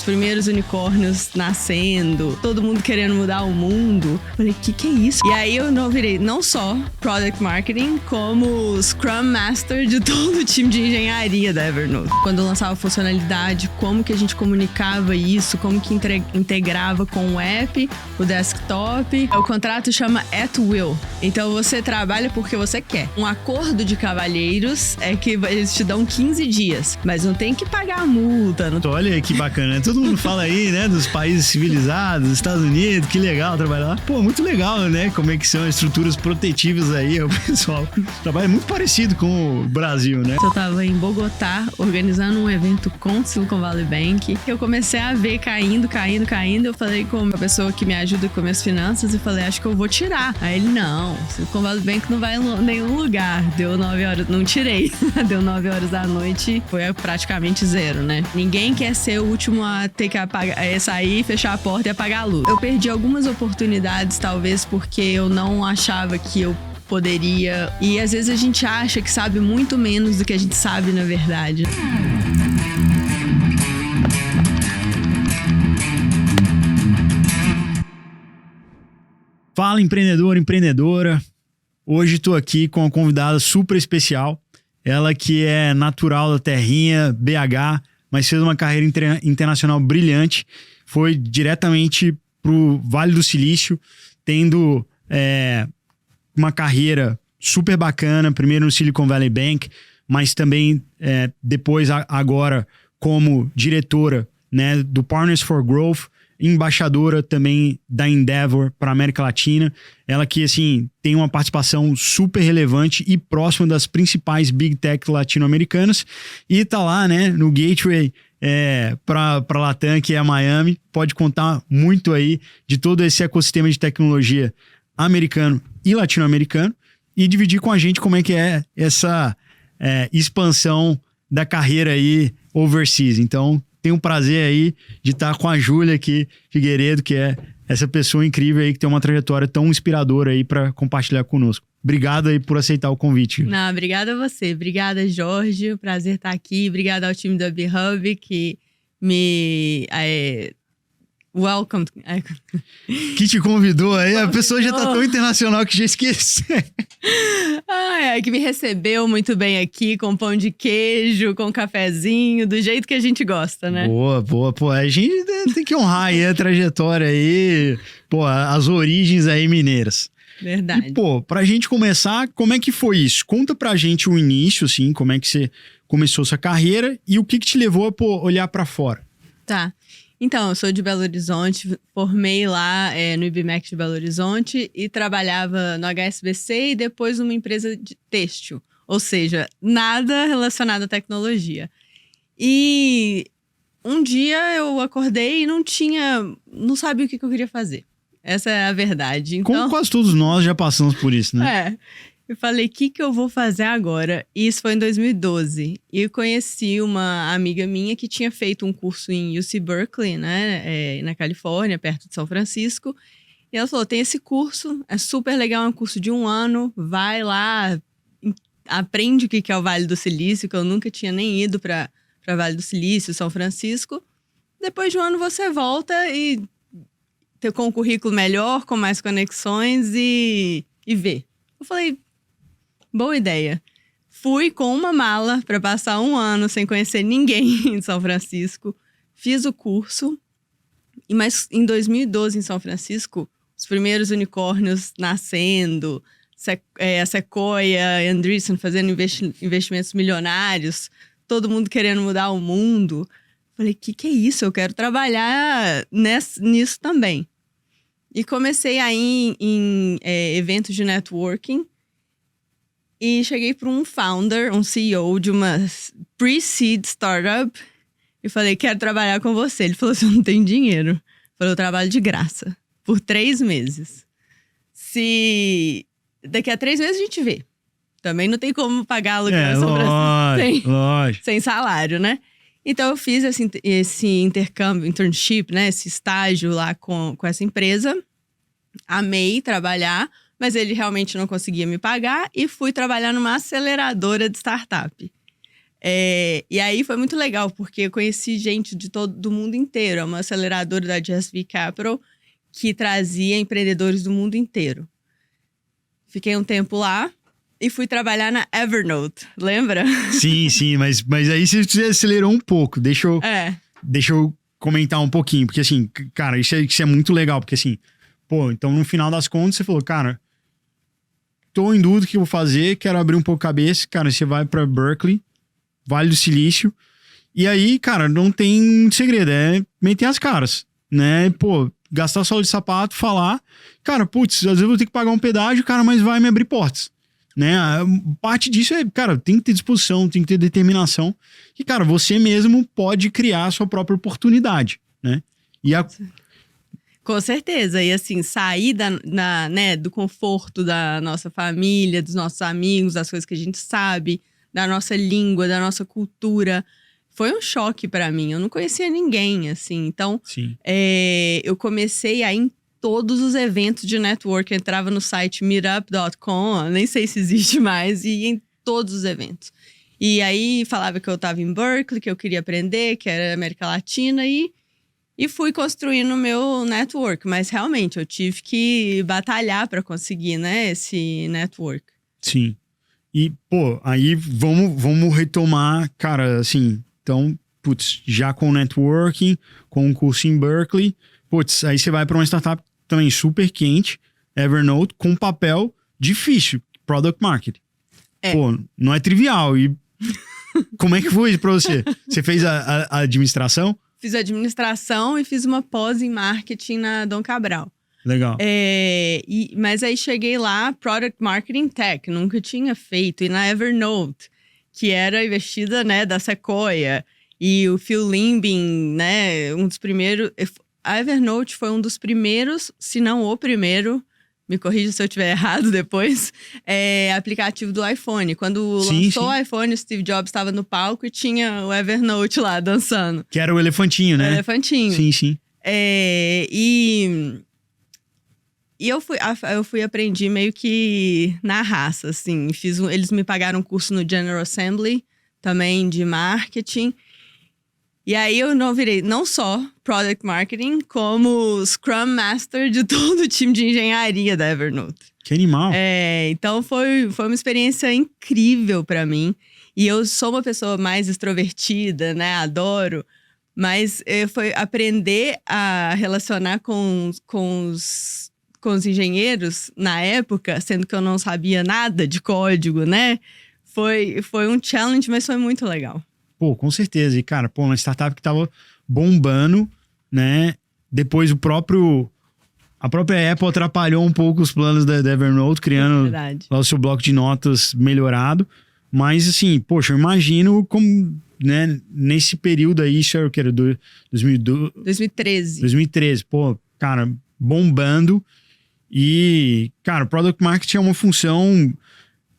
primeiros unicórnios nascendo, todo mundo querendo mudar o mundo. Falei, que é isso? E aí eu não virei não só Product Marketing, como Scrum Master de todo o time de engenharia da Evernote. Quando eu lançava funcionalidade, como que a gente comunicava isso, como que integrava com o app, o desktop. O contrato chama At Will. Então você trabalha porque você quer. Um acordo de cavalheiros é que eles te dão 15 dias, mas não tem que pagar a multa. Não... Olha aí que bacana, né? Todo mundo fala aí, né, dos países civilizados, Estados Unidos, que legal trabalhar lá. Pô, muito legal, né? Como é que são as estruturas protetivas aí, o pessoal. O trabalho é muito parecido com o Brasil, né? Eu tava em Bogotá, organizando um evento com o Silicon Valley Bank. Eu comecei a ver caindo. Eu falei com uma pessoa que me ajuda com minhas finanças e falei, acho que eu vou tirar. Aí ele, não, Silicon Valley Bank não vai em nenhum lugar. Deu 9 horas, não tirei. Deu 9 horas da noite, foi praticamente zero, né? Ninguém quer ser o último a ter que sair, fechar a porta e apagar a luz. Eu perdi algumas oportunidades, talvez porque eu não achava que eu poderia. E às vezes a gente acha que sabe muito menos do que a gente sabe na verdade. Fala, empreendedor, empreendedora. Hoje estou aqui com uma convidada super especial. Ela que é natural da terrinha, BH, mas fez uma carreira internacional brilhante. Foi diretamente pro Vale do Silício, tendo uma carreira super bacana, primeiro no Silicon Valley Bank, mas também depois agora como diretora, né, do Partners for Growth, embaixadora também da Endeavor para a América Latina. Ela que, assim, tem uma participação super relevante e próxima das principais Big Tech latino-americanas e tá lá, né, no Gateway para Latam, que é a Miami. Pode contar muito aí de todo esse ecossistema de tecnologia americano e latino-americano e dividir com a gente como é que é essa expansão da carreira aí overseas. Então, tenho o prazer aí de estar com a Júlia aqui, Figueiredo, que é essa pessoa incrível aí que tem uma trajetória tão inspiradora aí para compartilhar conosco. Obrigado aí por aceitar o convite. Não, obrigada a você. Obrigada, Jorge. Prazer estar aqui. Obrigada ao time da B-Hub que me... welcome. Que te convidou aí. A pessoa já tá tão internacional que já esqueci. Que me recebeu muito bem aqui, com pão de queijo, com cafezinho, do jeito que a gente gosta, né? Boa. Pô, a gente tem que honrar aí a trajetória aí, pô, as origens aí mineiras. Verdade. E, pô, pra gente começar, como é que foi isso? Conta pra gente o início, assim, como é que você começou sua carreira e o que te levou a olhar pra fora. Tá. Então, eu sou de Belo Horizonte, formei lá no IBMEC de Belo Horizonte e trabalhava no HSBC e depois numa empresa de têxtil. Ou seja, nada relacionado à tecnologia. E um dia eu acordei e não sabia o que eu queria fazer. Essa é a verdade. Então, como quase todos nós já passamos por isso, né? Eu falei, o que eu vou fazer agora? E isso foi em 2012. E eu conheci uma amiga minha que tinha feito um curso em UC Berkeley, né? Na Califórnia, perto de São Francisco. E ela falou, tem esse curso, é super legal, é um curso de 1 ano. Vai lá, aprende o que é o Vale do Silício, que eu nunca tinha nem ido para Vale do Silício, São Francisco. Depois de 1 ano você volta e com um currículo melhor, com mais conexões e vê. Eu falei... boa ideia. Fui com uma mala para passar 1 ano sem conhecer ninguém em São Francisco. Fiz o curso. Mas em 2012, em São Francisco, os primeiros unicórnios nascendo, a Sequoia, Andreessen fazendo investimentos milionários, todo mundo querendo mudar o mundo. Falei, que é isso? Eu quero trabalhar nisso também. E comecei aí em eventos de networking. E cheguei para um founder, um CEO de uma pre-seed startup. E falei, quero trabalhar com você. Ele falou, você não tem dinheiro. Eu falei, eu trabalho de graça. Por 3 meses. Se daqui a 3 meses a gente vê. Também não tem como pagar aluguel em São Francisco sem salário, né? Então eu fiz esse intercâmbio, internship, né? Esse estágio lá com essa empresa. Amei trabalhar. Mas ele realmente não conseguia me pagar e fui trabalhar numa aceleradora de startup. E aí foi muito legal, porque eu conheci gente do mundo inteiro. É uma aceleradora da GSV Capital que trazia empreendedores do mundo inteiro. Fiquei um tempo lá e fui trabalhar na Evernote, lembra? Sim, mas aí você acelerou um pouco. Deixa eu comentar um pouquinho, porque assim, cara, isso é muito legal, porque assim, pô, então no final das contas você falou, cara, tô em dúvida o que eu vou fazer, quero abrir um pouco a cabeça, cara, você vai pra Berkeley, Vale do Silício, e aí, cara, não tem segredo, é meter as caras, né, pô, gastar solo de sapato, falar, cara, putz, às vezes eu vou ter que pagar um pedágio, cara, mas vai me abrir portas. Né? Parte disso é, cara, tem que ter disposição, tem que ter determinação. E, cara, você mesmo pode criar a sua própria oportunidade, né? Com certeza. E assim, sair do conforto da nossa família, dos nossos amigos, das coisas que a gente sabe, da nossa língua, da nossa cultura. Foi um choque pra mim. Eu não conhecia ninguém, assim. Então, eu comecei a ir em todos os eventos de network. Eu entrava no site meetup.com, nem sei se existe mais, e ia em todos os eventos. E aí falava que eu tava em Berkeley, que eu queria aprender, que era América Latina, e fui construindo o meu network. Mas realmente, eu tive que batalhar para conseguir, né, esse network. Sim. E, pô, aí vamos retomar, cara, assim, então, putz, já com networking, com um curso em Berkeley, putz, aí você vai para uma startup também super quente, Evernote, com papel difícil, Product Marketing. Pô, não é trivial. E como é que foi isso pra você? Você fez a administração? Fiz administração e fiz uma pós em marketing na Dom Cabral. Legal. Mas aí cheguei lá, Product Marketing Tech, nunca tinha feito. E na Evernote, que era investida, né, da Sequoia. E o Phil Limbing, né, um dos primeiros... A Evernote foi um dos primeiros, se não o primeiro, me corrija se eu estiver errado depois, aplicativo do iPhone. Quando lançou o iPhone, o Steve Jobs estava no palco e tinha o Evernote lá dançando. Que era o elefantinho, né? O elefantinho. Sim. E eu fui aprendi meio que na raça, assim. Eles me pagaram um curso no General Assembly, também de marketing. E aí eu virei não só Product Marketing, como Scrum Master de todo o time de engenharia da Evernote. Que animal. Então foi uma experiência incrível para mim. E eu sou uma pessoa mais extrovertida, né? Adoro. Mas foi aprender a relacionar com os engenheiros na época, sendo que eu não sabia nada de código, né? Foi um challenge, mas foi muito legal. Pô, com certeza. E, cara, uma startup que tava bombando, né? Depois a própria Apple atrapalhou um pouco os planos da Evernote, criando lá o seu bloco de notas melhorado. Mas, assim, poxa, eu imagino como, né, nesse período aí, isso era o que era? 2013. 2013, pô, cara, bombando. E, cara, Product Marketing é uma função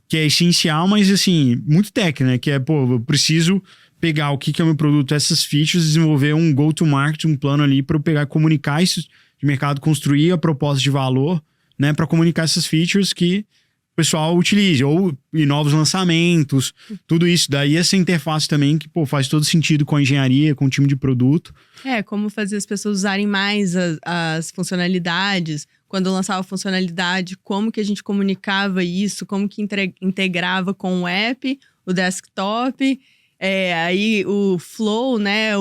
que é essencial, mas, assim, muito técnica, né? Que é, pô, eu preciso pegar o que é o meu produto, essas features, desenvolver um go-to-market, um plano ali para eu pegar e comunicar isso de mercado, construir a proposta de valor, né? Para comunicar essas features que o pessoal utilize, ou em novos lançamentos, tudo isso. Daí essa interface também que, pô, faz todo sentido com a engenharia, com o time de produto. Como fazer as pessoas usarem mais as funcionalidades. Quando lançava funcionalidade, como que a gente comunicava isso, como que integrava com o app, o desktop. Aí o flow, né?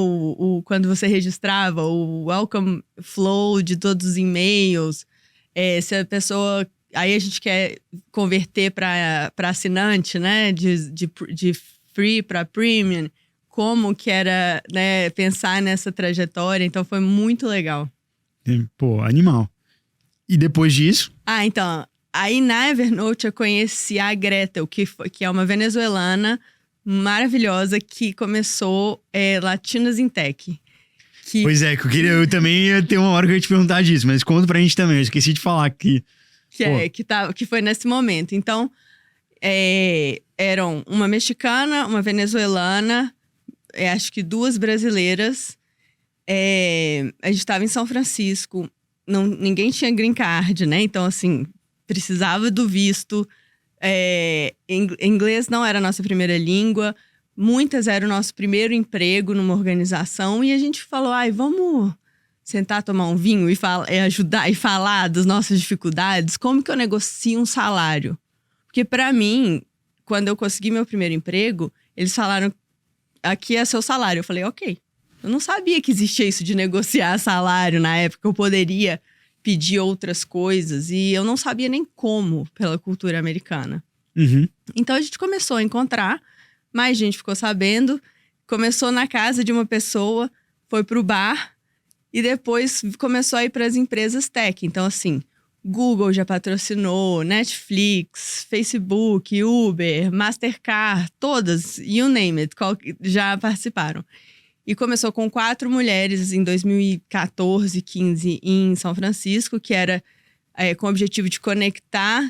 Quando você registrava, o welcome flow de todos os e-mails. Se a pessoa... Aí a gente quer converter para assinante, né? De free para premium. Como que era, né, pensar nessa trajetória. Então, foi muito legal. Pô, animal. E depois disso? Então, aí na Evernote eu conheci a Gretel, que é uma venezuelana maravilhosa que começou Latinas in Tech. Pois é, eu também ia ter uma hora que eu ia te perguntar disso, mas conta pra gente também, eu esqueci de falar aqui. Que foi nesse momento. Então, eram uma mexicana, uma venezuelana, acho que 2 brasileiras. A gente estava em São Francisco, ninguém tinha green card, né? Então, assim, precisava do visto. Inglês não era a nossa primeira língua. Muitas era o nosso primeiro emprego numa organização e a gente falou, vamos sentar, tomar um vinho e ajudar e falar das nossas dificuldades. Como que eu negocio um salário? Porque para mim, quando eu consegui meu primeiro emprego, eles falaram, aqui é seu salário. Eu falei, ok. Eu não sabia que existia isso de negociar salário na época. Eu poderia pedir outras coisas e eu não sabia nem como pela cultura americana. Uhum. Então a gente começou a encontrar, mais gente ficou sabendo, começou na casa de uma pessoa, foi pro bar e depois começou a ir para as empresas tech. Então assim, Google já patrocinou, Netflix, Facebook, Uber, Mastercard, todas, you name it, já participaram. E começou com 4 mulheres em 2014, 15 em São Francisco, que era com o objetivo de conectar,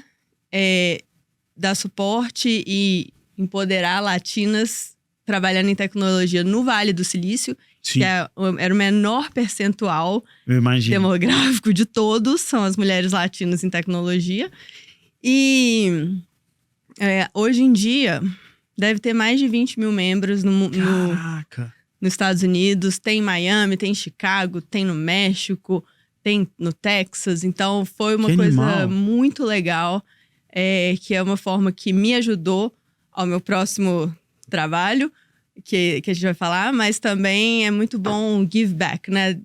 dar suporte e empoderar latinas trabalhando em tecnologia no Vale do Silício, Sim. que era o menor percentual demográfico de todos, são as mulheres latinas em tecnologia. E hoje em dia, deve ter mais de 20 mil membros nos Estados Unidos. Tem em Miami, tem em Chicago, tem no México, tem no Texas. Então, foi uma coisa muito legal, que é uma forma que me ajudou ao meu próximo trabalho, que a gente vai falar, mas também é muito bom give back, né?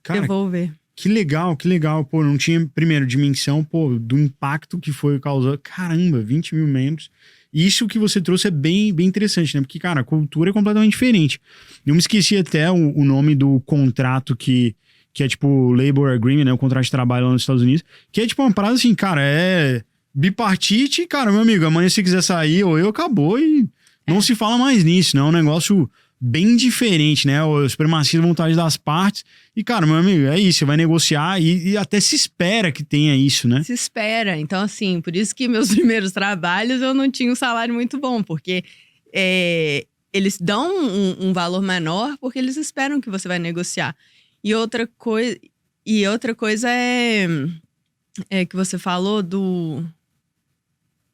Cara, devolver. Que legal. Pô, não tinha, primeiro, dimensão, pô, do impacto que foi causado. Caramba, 20 mil membros. Isso que você trouxe é bem, bem interessante, né? Porque, cara, a cultura é completamente diferente. Eu me esqueci até o nome do contrato que é tipo o Labor Agreement, né? O contrato de trabalho lá nos Estados Unidos. Que é tipo uma parada assim, cara, bipartite, cara, meu amigo, amanhã se quiser sair ou acabou e não se fala mais nisso, né? É um negócio bem diferente, né? A supremacia da vontade das partes. E, cara, meu amigo, é isso, você vai negociar e até se espera que tenha isso, né? Se espera. Então, assim, por isso que meus primeiros trabalhos eu não tinha um salário muito bom, porque eles dão um valor menor porque eles esperam que você vai negociar. E outra coisa é que você falou do...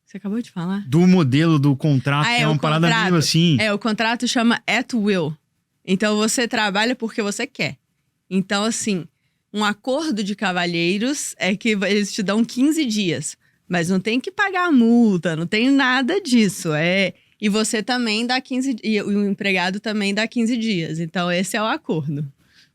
Você acabou de falar? Do modelo do contrato, que é uma parada meio assim. O contrato chama at will. Então, você trabalha porque você quer. Então, assim, um acordo de cavalheiros é que eles te dão 15 dias. Mas não tem que pagar a multa, não tem nada disso. E você também dá 15 dias. E o empregado também dá 15 dias. Então, esse é o acordo.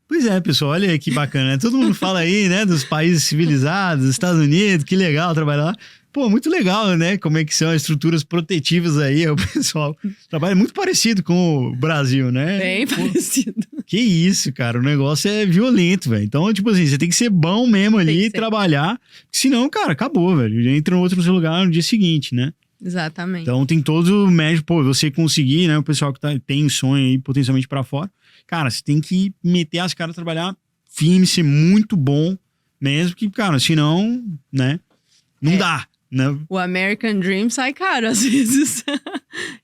Pois é, pessoal, olha aí que bacana, né? Todo mundo fala aí, né, dos países civilizados, Estados Unidos, que legal trabalhar lá. Pô, muito legal, né? Como é que são as estruturas protetivas aí, o pessoal trabalha muito parecido com o Brasil, né? Bem parecido. Que isso, cara, o negócio é violento, velho. Então, tipo assim, você tem que ser bom mesmo ali e trabalhar, senão, cara, acabou, velho. Entra em outro lugar no dia seguinte, né? Exatamente. Então, tem todo o médico, pô, você conseguir, né? O pessoal que tem sonho aí, potencialmente pra fora. Cara, você tem que meter as caras, trabalhar firme, ser muito bom mesmo, que, cara, senão, né, não dá, né? O American Dream sai caro, às vezes.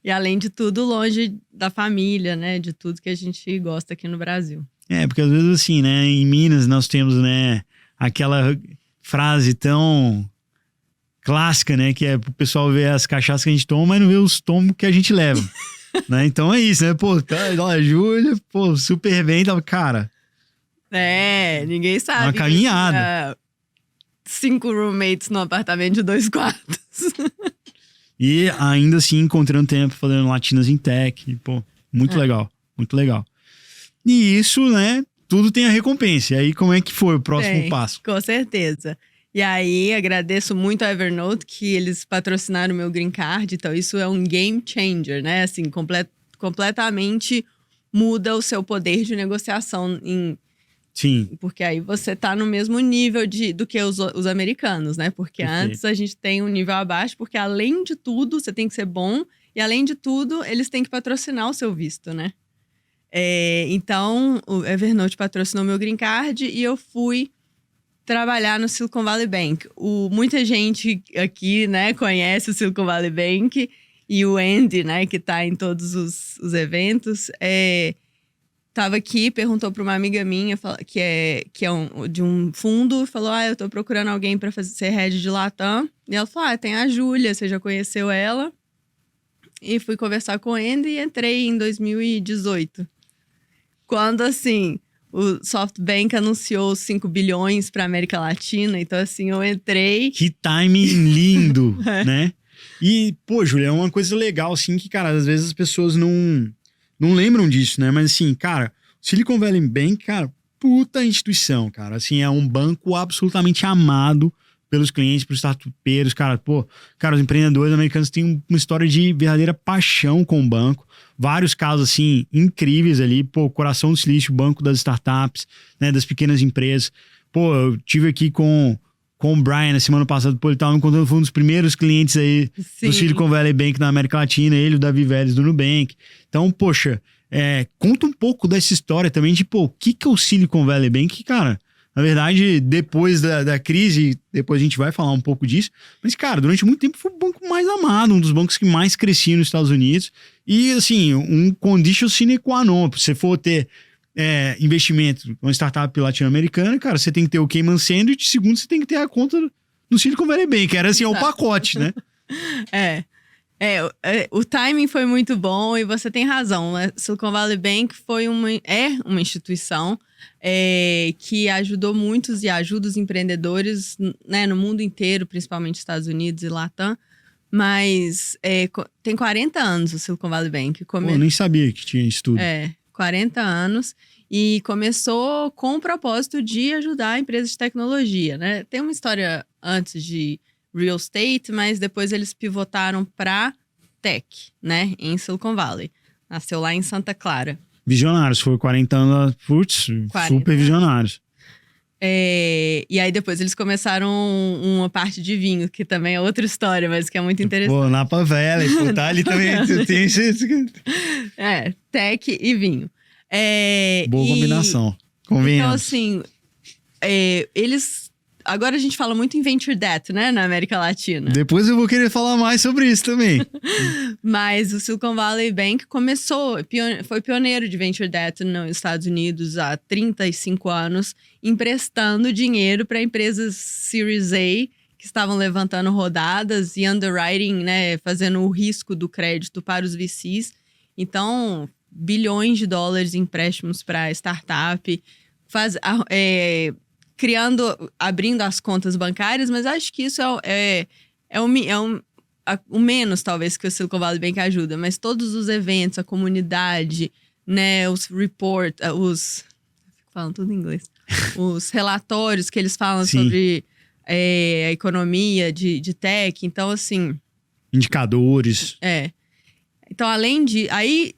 E, além de tudo, longe da família, né, de tudo que a gente gosta aqui no Brasil. Porque às vezes, assim, né, em Minas nós temos, né, aquela frase tão clássica, né, que é pro pessoal ver as cachaças que a gente toma, mas não vê os tomos que a gente leva. Né? Então é isso, né? Pô, a Júlia, pô, super bem, tava, cara. Ninguém sabe. Uma caminhada. 5 roommates num apartamento de 2 quartos. E ainda assim, encontrando tempo, fazendo latinas em tech. Pô, muito legal, muito legal. E isso, né? Tudo tem a recompensa. E aí, como é que foi o próximo passo? Com certeza. E aí, agradeço muito a Evernote, que eles patrocinaram o meu green card. Então, isso é um game changer, né? Assim, completamente muda o seu poder de negociação. Sim. Porque aí você tá no mesmo nível do que os americanos, né? Porque antes a gente tem um nível abaixo, porque além de tudo, você tem que ser bom. E além de tudo, eles têm que patrocinar o seu visto, né? Então, o Evernote patrocinou o meu green card e eu fui trabalhar no Silicon Valley Bank. Muita gente aqui, né, conhece o Silicon Valley Bank e o Andy, né, que tá em todos os eventos, tava aqui, perguntou para uma amiga minha, que é de um fundo, falou, eu tô procurando alguém para ser head de Latam. E ela falou, tem a Júlia, você já conheceu ela? e fui conversar com o Andy e entrei em 2018. Quando, assim, o SoftBank anunciou 5 bilhões para América Latina. Então, assim, eu entrei... Que timing lindo, né? E, pô, Júlia, é uma coisa legal, assim, que, cara, às vezes as pessoas não lembram disso, né? Mas, assim, cara, Silicon Valley Bank, cara, puta instituição, cara. Assim, é um banco absolutamente amado pelos clientes, pelos startupeiros, cara. Pô, cara, os empreendedores americanos têm uma história de verdadeira paixão com o banco. Vários casos, assim, incríveis ali. Pô, Coração do Silício, banco das startups, né, das pequenas empresas. Pô, eu tive aqui com o Brian na semana passada, pô, ele tava me contando, foi um dos primeiros clientes aí do Silicon Valley Bank na América Latina, ele, o Davi Vélez do Nubank. Então, poxa, conta um pouco dessa história também de, pô, o que é o Silicon Valley Bank, cara? Na verdade, depois da crise, depois a gente vai falar um pouco disso, mas, cara, durante muito tempo foi o banco mais amado, um dos bancos que mais crescia nos Estados Unidos, e, assim, um condition sine qua non, se você for ter investimento uma startup latino-americana, cara, você tem que ter o Cayman Sandwich, segundo, você tem que ter a conta do Silicon Valley Bank, era assim, o pacote, né? O timing foi muito bom e você tem razão, né? Silicon Valley Bank é uma instituição que ajudou muitos e ajuda os empreendedores, né, no mundo inteiro, principalmente Estados Unidos e Latam, mas tem 40 anos o Silicon Valley Bank. Pô, eu nem sabia que tinha isso tudo. 40 anos, e começou com o propósito de ajudar empresas de tecnologia, né? Tem uma história antes de real estate, mas depois eles pivotaram para tech, né? Em Silicon Valley. Nasceu lá em Santa Clara. Visionários, foi 40 anos, putz, super visionários. E aí depois eles começaram uma parte de vinho, que também é outra história, mas que é muito interessante. Pô, Napa Valley, pô, tá ali também. Tem tech e vinho. Boa combinação, convenhamos. Então, assim, eles... Agora a gente fala muito em venture debt, né, na América Latina. Depois eu vou querer falar mais sobre isso também. Mas o Silicon Valley Bank foi pioneiro de venture debt nos Estados Unidos há 35 anos, emprestando dinheiro para empresas Series A que estavam levantando rodadas e underwriting, né, fazendo o risco do crédito para os VCs. Então, bilhões de dólares em empréstimos para startup, abrindo as contas bancárias, mas acho que isso o menos, talvez, que o Silicon Valley Bank ajuda. Mas todos os eventos, a comunidade, né, os falam tudo em inglês. Os relatórios que eles falam sobre a economia de tech. Então, assim... Indicadores. Então, além de... Aí,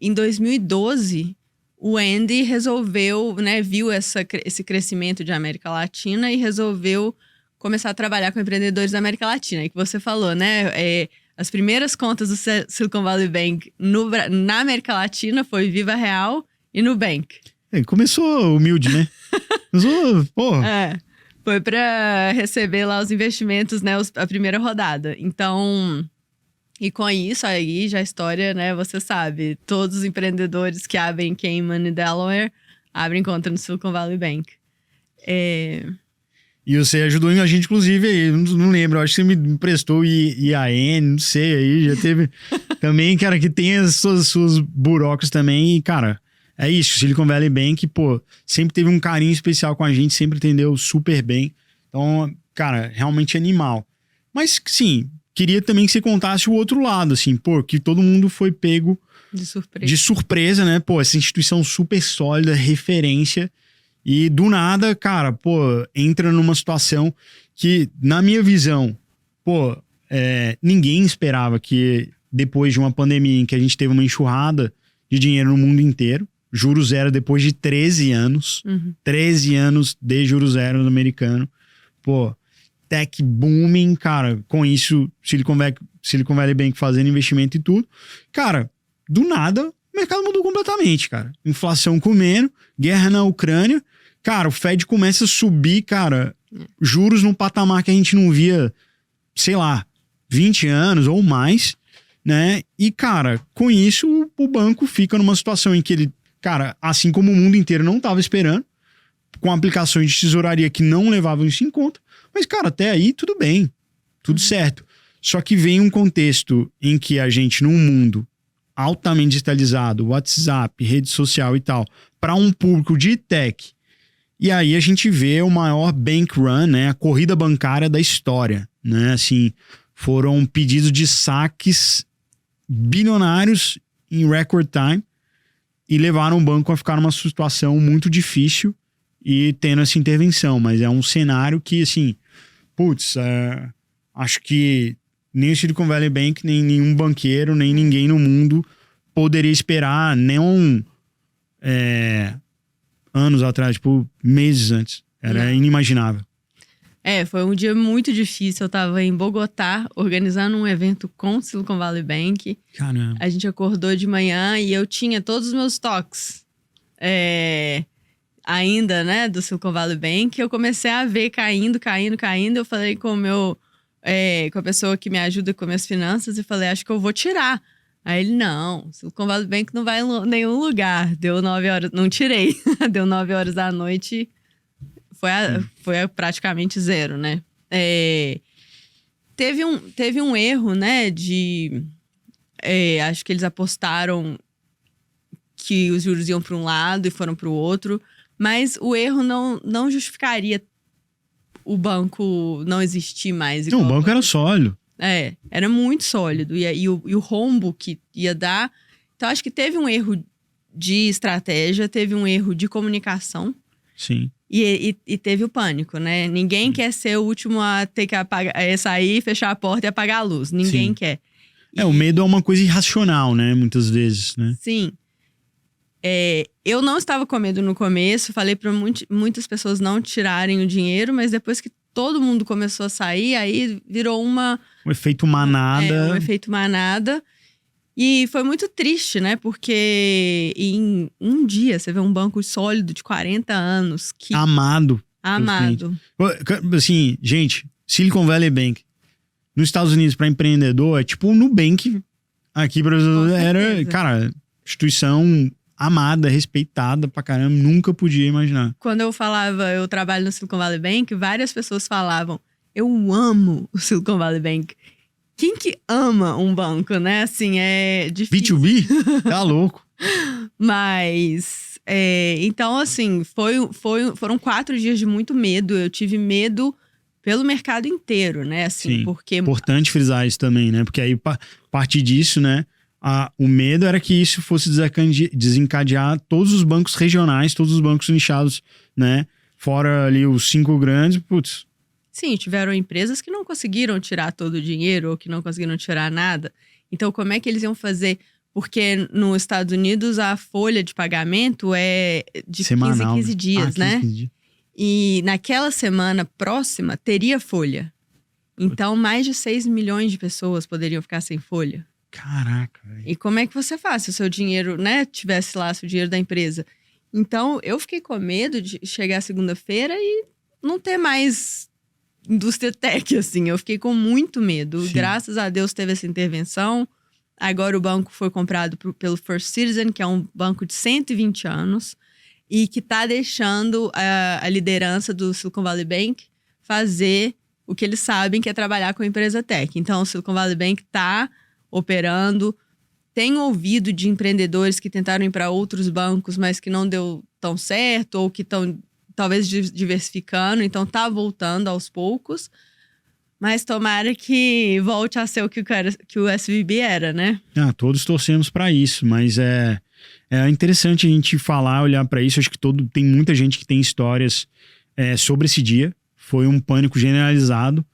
em 2012... O Andy resolveu, né, viu esse crescimento de América Latina e resolveu começar a trabalhar com empreendedores da América Latina. E que você falou, né? As primeiras contas do Silicon Valley Bank na América Latina foi Viva Real e Nubank. Começou humilde, né? Foi para receber lá os investimentos, né? A primeira rodada. Então... E com isso aí, já a história, né, você sabe, todos os empreendedores que abrem Cayman e Delaware abrem conta no Silicon Valley Bank. E você ajudou a gente, inclusive, aí, não lembro, acho que você me emprestou IAN, não sei, aí já teve também, cara, que tem as suas burocas também, e, cara, é isso, Silicon Valley Bank, pô, sempre teve um carinho especial com a gente, sempre entendeu super bem, então, cara, realmente animal. Mas, sim... Queria também que você contasse o outro lado, assim, pô, que todo mundo foi pego de surpresa, né? Pô, essa instituição super sólida, referência, e do nada, cara, pô, entra numa situação que, na minha visão, pô, ninguém esperava que depois de uma pandemia em que a gente teve uma enxurrada de dinheiro no mundo inteiro, juros zero depois de 13 anos, 13 anos de juros zero no americano, pô, tech booming, cara, com isso, Silicon Valley Bank fazendo investimento e tudo. Cara, do nada, o mercado mudou completamente, cara. Inflação comendo, guerra na Ucrânia. Cara, o Fed começa a subir, cara, juros num patamar que a gente não via, sei lá, 20 anos ou mais, né? E, cara, com isso, o banco fica numa situação em que ele, cara, assim como o mundo inteiro não estava esperando, com aplicações de tesouraria que não levavam isso em conta. Mas, cara, até aí tudo bem, tudo certo. Só que vem um contexto em que a gente, num mundo altamente digitalizado, WhatsApp, rede social e tal, para um público de tech, e aí a gente vê o maior bank run, né, a corrida bancária da história, né, assim, foram pedidos de saques bilionários em record time e levaram o banco a ficar numa situação muito difícil e tendo essa intervenção, mas é um cenário que, assim, acho que nem o Silicon Valley Bank, nem nenhum banqueiro, nem ninguém no mundo poderia esperar, nem anos atrás, tipo, meses antes. Era inimaginável. Foi um dia muito difícil. Eu tava em Bogotá, organizando um evento com o Silicon Valley Bank. Caramba. A gente acordou de manhã e eu tinha todos os meus stocks ainda, né, do Silicon Valley Bank. Eu comecei a ver caindo. Eu falei com a pessoa que me ajuda com minhas finanças e falei, acho que eu vou tirar. Aí ele, não, Silicon Valley Bank não vai em nenhum lugar. Deu 9 horas, não tirei. Deu 9 horas da noite, foi praticamente zero, né? Teve um erro, né, acho que eles apostaram que os juros iam para um lado e foram para o outro, mas o erro não justificaria o banco não existir mais. Não, o banco era sólido. Era muito sólido. E o rombo que ia dar... Então, acho que teve um erro de estratégia, teve um erro de comunicação. Sim. E teve o pânico, né? Ninguém quer ser o último a ter que sair, fechar a porta e apagar a luz. Ninguém quer. O medo é uma coisa irracional, né? Muitas vezes, né? Sim. Eu não estava com medo no começo. Falei para muitas pessoas não tirarem o dinheiro. Mas depois que todo mundo começou a sair, aí virou um efeito manada. Um efeito manada. E foi muito triste, né? Porque em um dia você vê um banco sólido de 40 anos. Amado. Assim, gente, Silicon Valley Bank. Nos Estados Unidos, para empreendedor, é tipo o Nubank. Aqui, para era, cara, instituição amada, respeitada pra caramba, nunca podia imaginar. Quando eu trabalho no Silicon Valley Bank, várias pessoas falavam, eu amo o Silicon Valley Bank. Quem que ama um banco, né? Assim, é difícil. B2B? Tá louco. Mas, então, assim, foram 4 dias de muito medo. Eu tive medo pelo mercado inteiro, né? Assim, sim, porque... importante frisar isso também, né? Porque aí, a partir disso, né? O medo era que isso fosse desencadear todos os bancos regionais, todos os bancos nichados, né? Fora ali os 5 grandes, putz. Sim, tiveram empresas que não conseguiram tirar todo o dinheiro ou que não conseguiram tirar nada. Então, como é que eles iam fazer? Porque nos Estados Unidos a folha de pagamento é de semanal, 15 dias, né? 15 dias. E naquela semana próxima teria folha. Então, mais de 6 milhões de pessoas poderiam ficar sem folha. Caraca, velho. E como é que você faz se o seu dinheiro, né, tivesse lá, se o dinheiro da empresa? Então, eu fiquei com medo de chegar segunda-feira e não ter mais indústria tech, assim. Eu fiquei com muito medo. Sim. Graças a Deus teve essa intervenção. Agora o banco foi comprado pelo First Citizen, que é um banco de 120 anos. E que está deixando a liderança do Silicon Valley Bank fazer o que eles sabem, que é trabalhar com a empresa tech. Então, o Silicon Valley Bank está operando. Tenho ouvido de empreendedores que tentaram ir para outros bancos, mas que não deu tão certo, ou que estão talvez diversificando. Então, tá voltando aos poucos. Mas tomara que volte a ser o que o SVB era, né? Todos torcemos para isso, mas é interessante a gente falar, olhar para isso. Acho que tem muita gente que tem histórias sobre esse dia. Foi um pânico generalizado.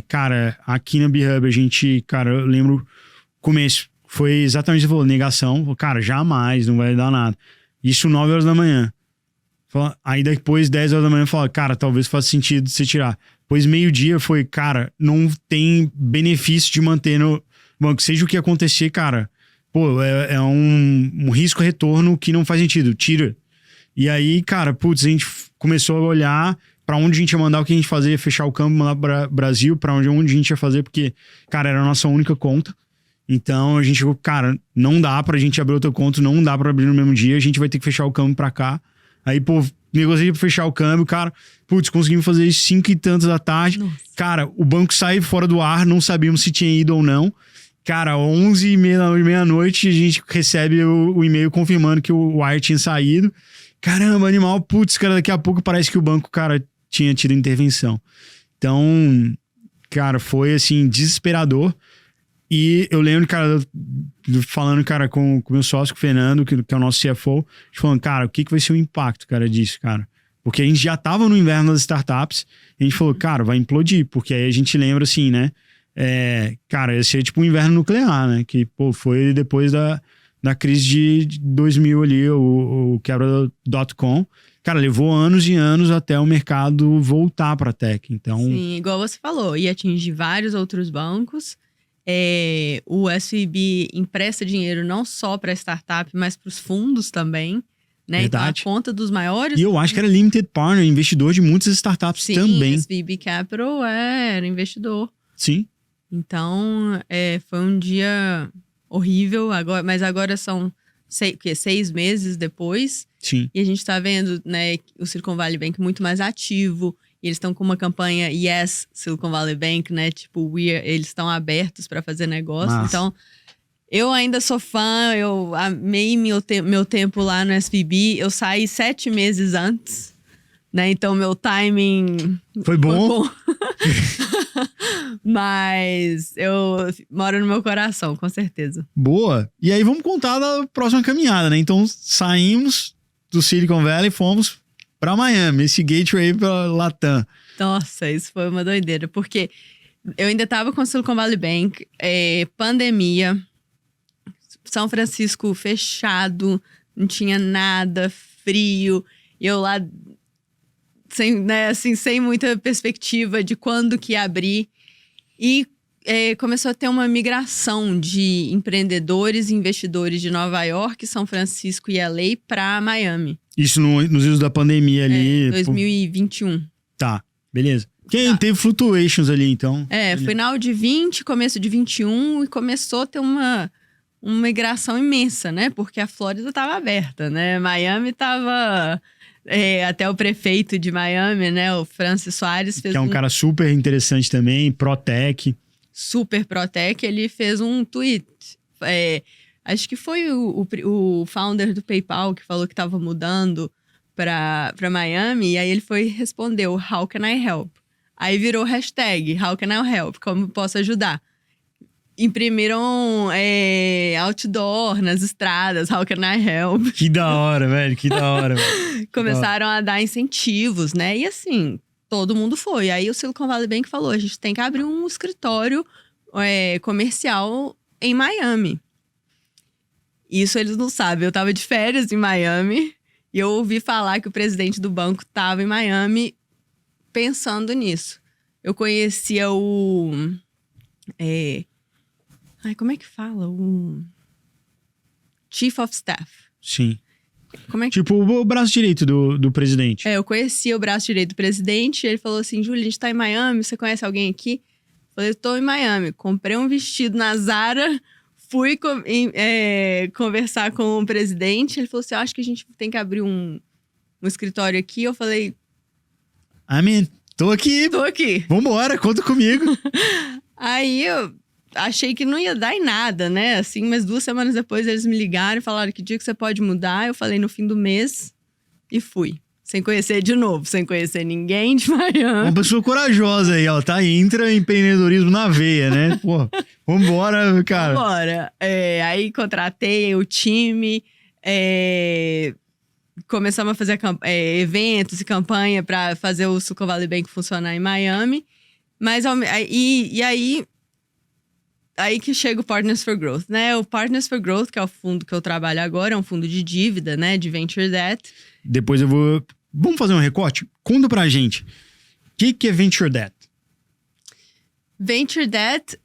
Cara, aqui na B-Hub eu lembro começo, foi exatamente o que você falou, negação. Cara, jamais, não vai dar nada. Isso 9 horas da manhã. Aí depois, 10 horas da manhã, fala, cara, talvez faça sentido você tirar. Depois, meio-dia, foi, cara, não tem benefício de manter no banco. Seja o que acontecer, cara, pô, é um risco-retorno que não faz sentido, tira. E aí, cara, putz, a gente começou a olhar pra onde a gente ia mandar, o que a gente fazia, fechar o câmbio, mandar para Brasil, pra onde a gente ia fazer, porque, cara, era a nossa única conta. Então, a gente, cara, não dá pra gente abrir outra conta, não dá pra abrir no mesmo dia, a gente vai ter que fechar o câmbio pra cá. Aí, pô, negociei pra fechar o câmbio, cara. Putz, conseguimos fazer isso 5 e tantos da tarde. Nossa. Cara, o banco sai fora do ar, não sabíamos se tinha ido ou não. Cara, 11h30, meia-noite, a gente recebe o e-mail confirmando que o wire tinha saído. Caramba, animal, putz, cara, daqui a pouco parece que o banco, cara, tinha tido intervenção. Então, cara, foi, assim, desesperador. E eu lembro, cara, falando, cara, com o meu sócio, com o Fernando, que é o nosso CFO, a gente falando, cara, o que vai ser o impacto, cara, disso, cara? Porque a gente já tava no inverno das startups, e a gente falou, cara, vai implodir, porque aí a gente lembra, assim, né? Cara, ia ser tipo um inverno nuclear, né? Que, pô, foi depois da crise de 2000 ali, o quebra do .com. Cara, levou anos e anos até o mercado voltar pra tech, então... Sim, igual você falou, ia atingir vários outros bancos. O SVB empresta dinheiro não só para startup, mas para os fundos também, né? Verdade. Então, a conta dos maiores... E eu acho que era limited partner, investidor de muitas startups também. Sim, SVB Capital era investidor. Sim. Então, foi um dia horrível, mas agora são 6 meses depois. Sim. E a gente tá vendo, né, o Silicon Valley Bank muito mais ativo. E eles estão com uma campanha Yes Silicon Valley Bank, né? Tipo, eles estão abertos para fazer negócio. Massa. Então, eu ainda sou fã, eu amei meu tempo lá no SVB. Eu saí 7 meses antes, né? Então, meu timing... Foi bom? Mas eu moro no meu coração, com certeza. Boa. E aí vamos contar da próxima caminhada, né? Então saímos do Silicon Valley e fomos pra Miami, esse gateway pra Latam. Nossa, isso foi uma doideira, porque eu ainda tava com o Silicon Valley Bank, pandemia, São Francisco fechado, não tinha nada, frio, e eu lá sem, né, assim, sem muita perspectiva de quando que ia abrir. E começou a ter uma migração de empreendedores e investidores de Nova York, São Francisco e LA para Miami. Isso nos dias da pandemia ali. 2021. Tá, beleza. Quem teve fluctuations ali, então. Final de 20, começo de 21, e começou a ter uma migração imensa, né? Porque a Flórida estava aberta, né? Miami estava... até o prefeito de Miami, né? O Francis Soares fez que é um cara super interessante também, pró-tech. Super pró-tech. Ele fez um tweet. Acho que foi o founder do PayPal que falou que estava mudando para Miami. E aí ele respondeu, How can I help? Aí virou hashtag, How can I help? Como posso ajudar? Imprimiram outdoor nas estradas, How can I help? Que da hora, velho, que da hora. Começaram a dar incentivos, né? E assim, todo mundo foi. Aí o Silicon Valley Bank falou, a gente tem que abrir um escritório comercial em Miami. Isso eles não sabem. Eu tava de férias em Miami e eu ouvi falar que o presidente do banco tava em Miami pensando nisso. Eu conhecia o... como é que fala? O Chief of Staff. Sim. Como é que... Tipo o braço direito do presidente. eu conhecia o braço direito do presidente. Ele falou assim, Júlia, a gente tá em Miami, você conhece alguém aqui? Eu falei, eu tô em Miami. Comprei um vestido na Zara, fui conversar com o presidente. Ele falou assim, eu acho que a gente tem que abrir um escritório aqui. Eu falei... Amém. Tô aqui. Tô aqui. Vambora, conta comigo. Aí eu achei que não ia dar em nada, né? Assim, mas 2 semanas depois eles me ligaram e falaram que dia que você pode mudar. Eu falei no fim do mês e fui. Sem conhecer de novo, sem conhecer ninguém de Miami. Uma pessoa corajosa aí, ó, tá? Entra em empreendedorismo na veia, né? Pô, vambora, cara. Vambora. Aí contratei o time, começamos a fazer eventos e campanha para fazer o Silicon Valley Bank funcionar em Miami. Mas aí que chega o Partners for Growth, né? O Partners for Growth, que é o fundo que eu trabalho agora, é um fundo de dívida, né? De Venture Debt. Depois eu vou... Vamos fazer um recorte? Conta pra gente. O que é Venture Debt? Venture Debt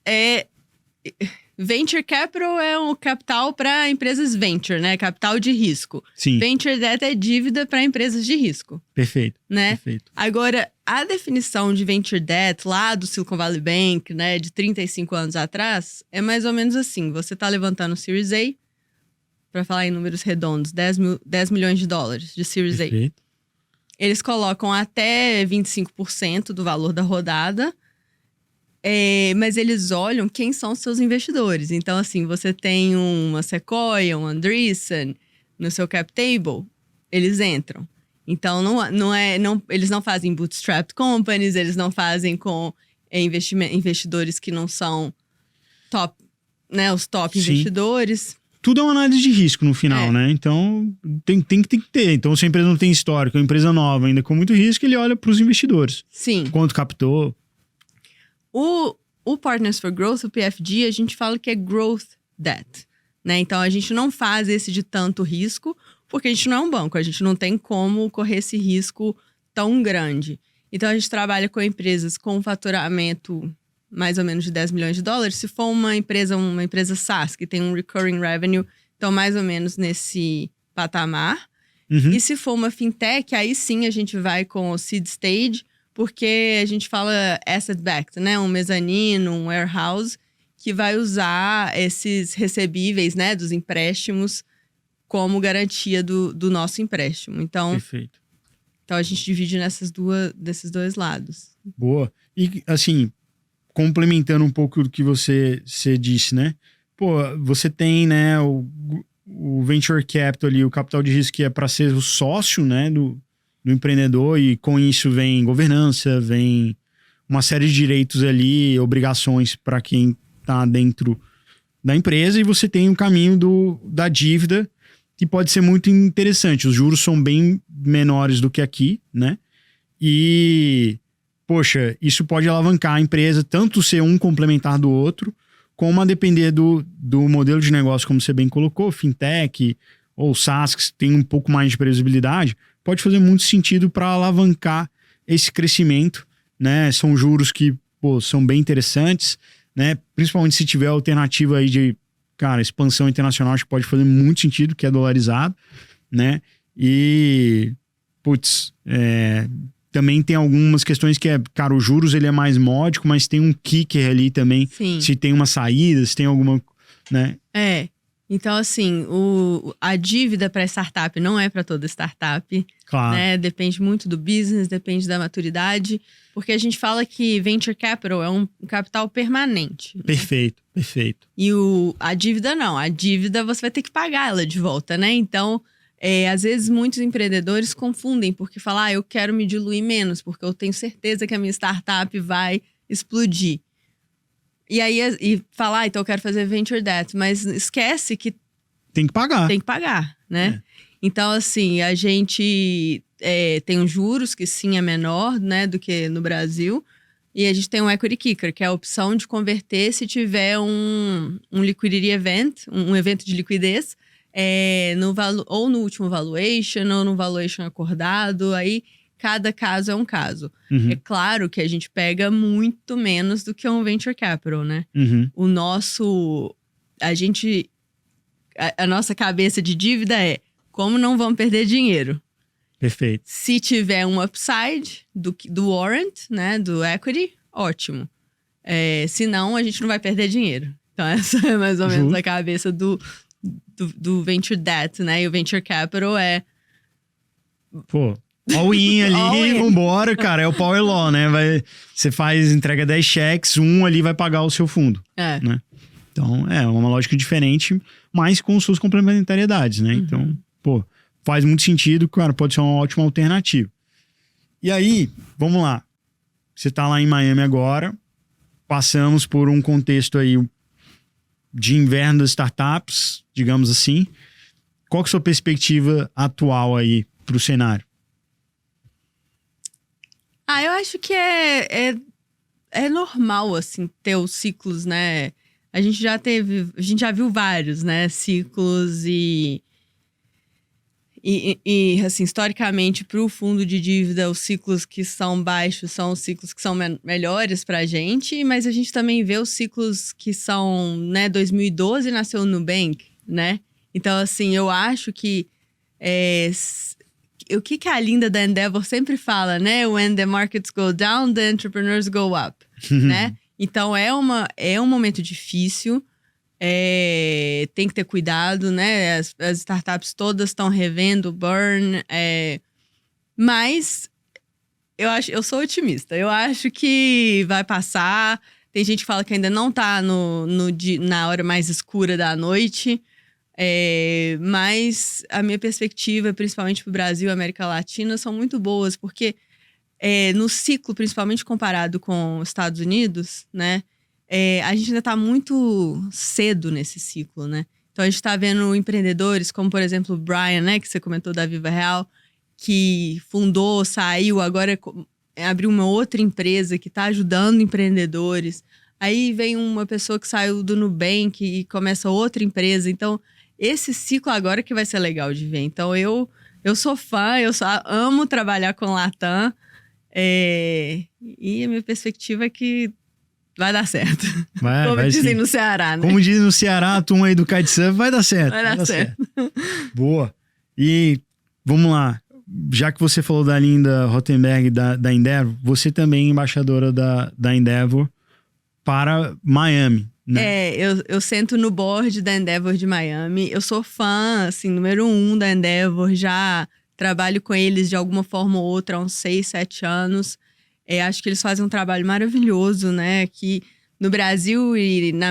Venture Capital é um capital para empresas venture, né? Capital de risco. Sim. Venture Debt é dívida para empresas de risco. Perfeito. Né? Perfeito. Agora, a definição de Venture Debt lá do Silicon Valley Bank, né, de 35 anos atrás, é mais ou menos assim. Você tá levantando o Series A, para falar em números redondos, 10 milhões de dólares de Series A. Perfeito. Eles colocam até 25% do valor da rodada, mas eles olham quem são os seus investidores. Então, assim, você tem uma Sequoia, um Andreessen no seu cap table, eles entram. Então, eles não fazem bootstrapped companies, eles não fazem com investidores que não são top, né, os top investidores. Tudo é uma análise de risco no final, né? Então, tem que ter. Então, se a empresa não tem histórico, é uma empresa nova, ainda com muito risco, ele olha para os investidores. Sim. Quanto captou. O Partners for Growth, o PFG, a gente fala que é growth debt, né? Então, a gente não faz esse de tanto risco, porque a gente não é um banco, a gente não tem como correr esse risco tão grande. Então, a gente trabalha com empresas com faturamento mais ou menos de 10 milhões de dólares. Se for uma empresa SaaS, que tem um recurring revenue, então mais ou menos nesse patamar. Uhum. E se for uma fintech, aí sim a gente vai com o seed stage, porque a gente fala asset-backed, né? Um mezanino, um warehouse, que vai usar esses recebíveis, né, dos empréstimos como garantia do nosso empréstimo. Então, Perfeito. Então a gente divide desses dois lados. Boa. E assim, complementando um pouco do que você disse, né? Pô, você tem, né, o venture capital ali, o capital de risco que é para ser o sócio, né, do empreendedor, e com isso vem governança, vem uma série de direitos ali, obrigações para quem está dentro da empresa, e você tem o caminho da dívida, que pode ser muito interessante. Os juros são bem menores do que aqui, né? E, poxa, isso pode alavancar a empresa, tanto ser um complementar do outro, como a depender do modelo de negócio, como você bem colocou, fintech ou SaaS, que tem um pouco mais de previsibilidade, pode fazer muito sentido para alavancar esse crescimento, né? São juros que, pô, são bem interessantes, né? Principalmente se tiver alternativa aí de, cara, expansão internacional, acho que pode fazer muito sentido, que é dolarizado, né? E, putz, também tem algumas questões que cara, os juros ele é mais módico, mas tem um kicker ali também. Sim. Se tem uma saída, se tem alguma, né? Então, assim, a dívida para startup não é para toda startup. Claro. Né? Depende muito do business, depende da maturidade. Porque a gente fala que venture capital é um capital permanente. Né? Perfeito, perfeito. E a dívida não. A dívida você vai ter que pagar ela de volta, né? Então, às vezes muitos empreendedores confundem, porque falam, eu quero me diluir menos, porque eu tenho certeza que a minha startup vai explodir. E aí, falar, então eu quero fazer venture debt, mas esquece que tem que pagar. Tem que pagar, né? Então, assim, a gente tem os juros, que sim é menor, né, do que no Brasil. E a gente tem um equity kicker, que é a opção de converter se tiver um liquidity event, um evento de liquidez, ou no último valuation, ou no valuation acordado. Aí, cada caso é um caso. Uhum. É claro que a gente pega muito menos do que um venture capital, né? Uhum. A nossa cabeça de dívida é como não vamos perder dinheiro. Perfeito. Se tiver um upside do warrant, né, do equity, ótimo. Se não, a gente não vai perder dinheiro. Então essa é mais ou menos a cabeça do venture debt, né? E o venture capital Pô, all-in ali, vambora, cara. É o power law, né? Você entrega 10 cheques, um ali vai pagar o seu fundo. Né? Então, uma lógica diferente, mas com suas complementariedades, né? Uhum. Então, pô, faz muito sentido, cara, pode ser uma ótima alternativa. E aí, vamos lá. Você tá lá em Miami agora, passamos por um contexto aí de inverno das startups, digamos assim. Qual que é a sua perspectiva atual aí pro cenário? Eu acho que é normal, assim, ter os ciclos, né? A gente já viu vários, né, ciclos e assim, historicamente, para o fundo de dívida, os ciclos que são baixos são os ciclos que são melhores para a gente, mas a gente também vê os ciclos que são, né, 2012 nasceu o Nubank, né? Então, assim, eu acho que o que a Linda da Endeavor sempre fala, né? When the markets go down, the entrepreneurs go up, né? Então, é um momento difícil. Tem que ter cuidado, né? As startups todas estão revendo o burn. Mas eu sou otimista. Eu acho que vai passar. Tem gente que fala que ainda não tá na hora mais escura da noite. Mas a minha perspectiva, principalmente para o Brasil e América Latina, são muito boas, porque no ciclo, principalmente comparado com os Estados Unidos, né, a gente ainda está muito cedo nesse ciclo, né? Então a gente está vendo empreendedores, como por exemplo o Brian, né, que você comentou da Viva Real, que fundou, saiu, agora abriu uma outra empresa que está ajudando empreendedores. Aí vem uma pessoa que saiu do Nubank e começa outra empresa. Então, esse ciclo agora que vai ser legal de ver. Então, eu sou fã, amo trabalhar com Latam. E a minha perspectiva é que vai dar certo. Como dizem no Ceará, né? Como dizem no Ceará, a turma aí do kitesurf, vai dar certo. Vai dar certo. Boa. E vamos lá. Já que você falou da Linda Rottenberg da Endeavor, você também é embaixadora da Endeavor para Miami, né? Eu sento no board da Endeavor de Miami. Eu sou fã, assim, número 1 da Endeavor. Já trabalho com eles de alguma forma ou outra há uns 6, 7 anos. Acho que eles fazem um trabalho maravilhoso, né? Que no Brasil e na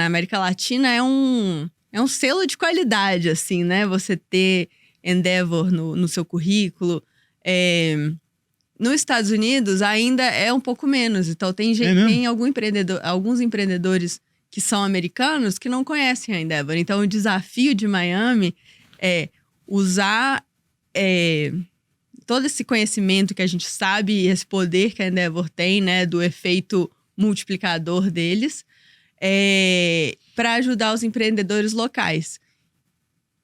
América Latina é um selo de qualidade, assim, né? Você ter Endeavor no seu currículo. Nos Estados Unidos ainda é um pouco menos. Então tem alguns empreendedores que são americanos que não conhecem a Endeavor. Então o desafio de Miami é usar todo esse conhecimento que a gente sabe e esse poder que a Endeavor tem, né, do efeito multiplicador deles, para ajudar os empreendedores locais.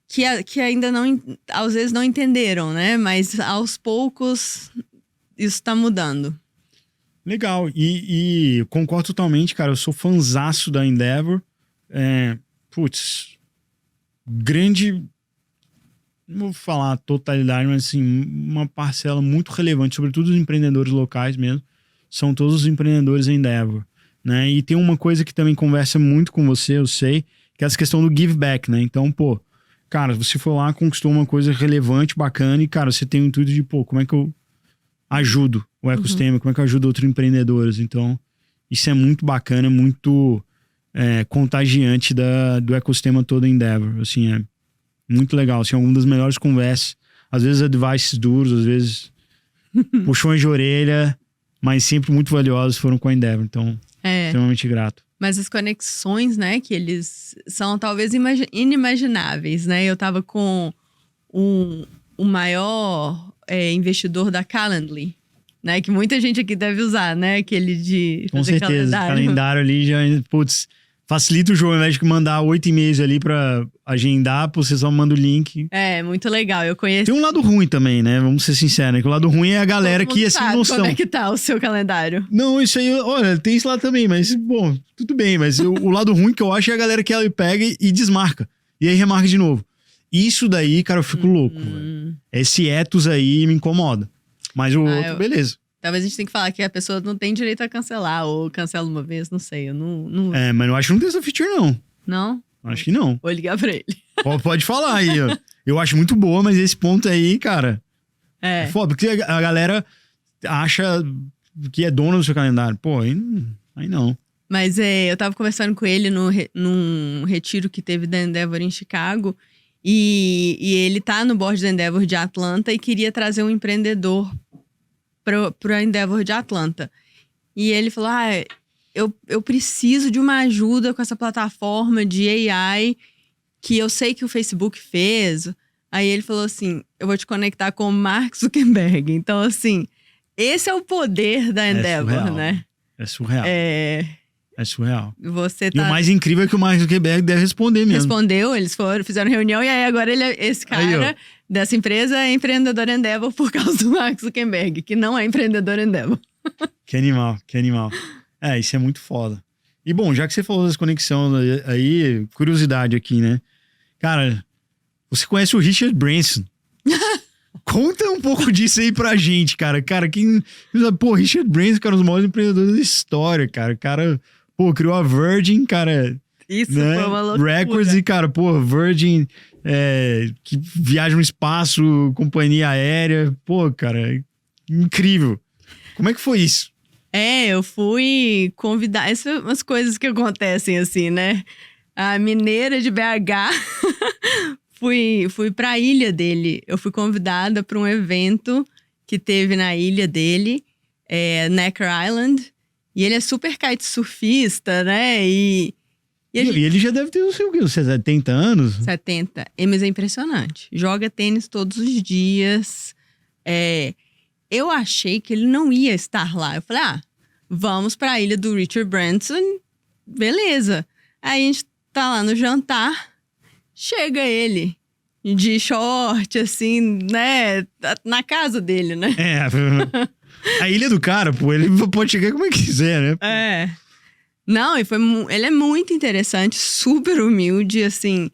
Que ainda não, às vezes não entenderam, né? Mas aos poucos isso tá mudando. Legal. E concordo totalmente, cara. Eu sou fanzaço da Endeavor. Grande... Não vou falar a totalidade, mas assim, uma parcela muito relevante, sobretudo os empreendedores locais mesmo, são todos os empreendedores Endeavor, né? E tem uma coisa que também conversa muito com você, eu sei, que é essa questão do give back, né? Então, cara, você foi lá, conquistou uma coisa relevante, bacana, e, cara, você tem o intuito de, como é que eu ajudo o ecossistema, como é que eu ajudo outros empreendedores? Então, isso é muito bacana, muito contagiante do ecossistema todo Endeavor, assim, é muito legal, assim, algumas das melhores conversas, às vezes advices duros, às vezes puxões de orelha, mas sempre muito valiosos foram com a Endeavor, então, extremamente grato. Mas as conexões, né, que eles são talvez inimagináveis, né? Eu tava com o maior investidor da Calendly, né? Que muita gente aqui deve usar, né? Aquele de com certeza, calendário ali já, facilita o jogo, ao invés de mandar 8 e-mails ali pra agendar, você só manda o link. Muito legal, eu conheci. Tem um lado ruim também, né? Vamos ser sinceros, né? Que o lado ruim é a galera que é sem noção. Como é que tá o seu calendário? Não, isso aí, olha, tem isso lá também, mas, bom, tudo bem. Mas o lado ruim que eu acho é a galera que ela pega e desmarca. E aí remarca de novo. Isso daí, cara, eu fico louco, velho. Esse ethos aí me incomoda. Mas o outro, beleza. Talvez a gente tenha que falar que a pessoa não tem direito a cancelar, ou cancela uma vez, não sei. Eu não... mas eu acho que não tem essa feature, não. Não? Acho que não. Vou ligar pra ele. Pode falar aí, ó. Eu acho muito boa, mas esse ponto aí, cara... É foda, porque a galera acha que é dona do seu calendário. Aí não. Mas eu tava conversando com ele num retiro que teve da Endeavor em Chicago. E ele tá no board da Endeavor de Atlanta e queria trazer um empreendedor para Endeavor de Atlanta. E ele falou, eu preciso de uma ajuda com essa plataforma de AI que eu sei que o Facebook fez. Aí ele falou assim, eu vou te conectar com o Mark Zuckerberg. Então, assim, esse é o poder da Endeavor, surreal, né? É surreal. É surreal. E o mais incrível é que o Mark Zuckerberg deve responder mesmo. Respondeu, eles fizeram reunião e aí agora esse cara aí, dessa empresa é empreendedor Endeavor por causa do Mark Zuckerberg, que não é empreendedor Endeavor. Que animal. Isso é muito foda. E bom, já que você falou das conexões aí, curiosidade aqui, né? Cara, você conhece o Richard Branson? Conta um pouco disso aí pra gente, cara. Cara, Richard Branson, cara, um dos maiores empreendedores da história, cara. O cara, criou a Virgin, cara. Isso né? foi uma loucura. Records e, cara, pô, Virgin, que viaja no espaço, companhia aérea. Pô, cara, incrível. Como é que foi isso? Eu fui convidar. Essas são umas coisas que acontecem assim, né? A mineira de BH, fui pra ilha dele. Eu fui convidada para um evento que teve na ilha dele, Necker Island. E ele é super kitesurfista, né? E ele já deve ter, não sei o quê, uns 70 anos? 70. Mas é impressionante. Joga tênis todos os dias. Eu achei que ele não ia estar lá. Eu falei, vamos pra ilha do Richard Branson. Beleza. Aí a gente tá lá no jantar. Chega ele de short, assim, né? Na casa dele, né? A ilha do cara, pô, ele pode chegar como quiser, né? Não, ele é muito interessante, super humilde, assim.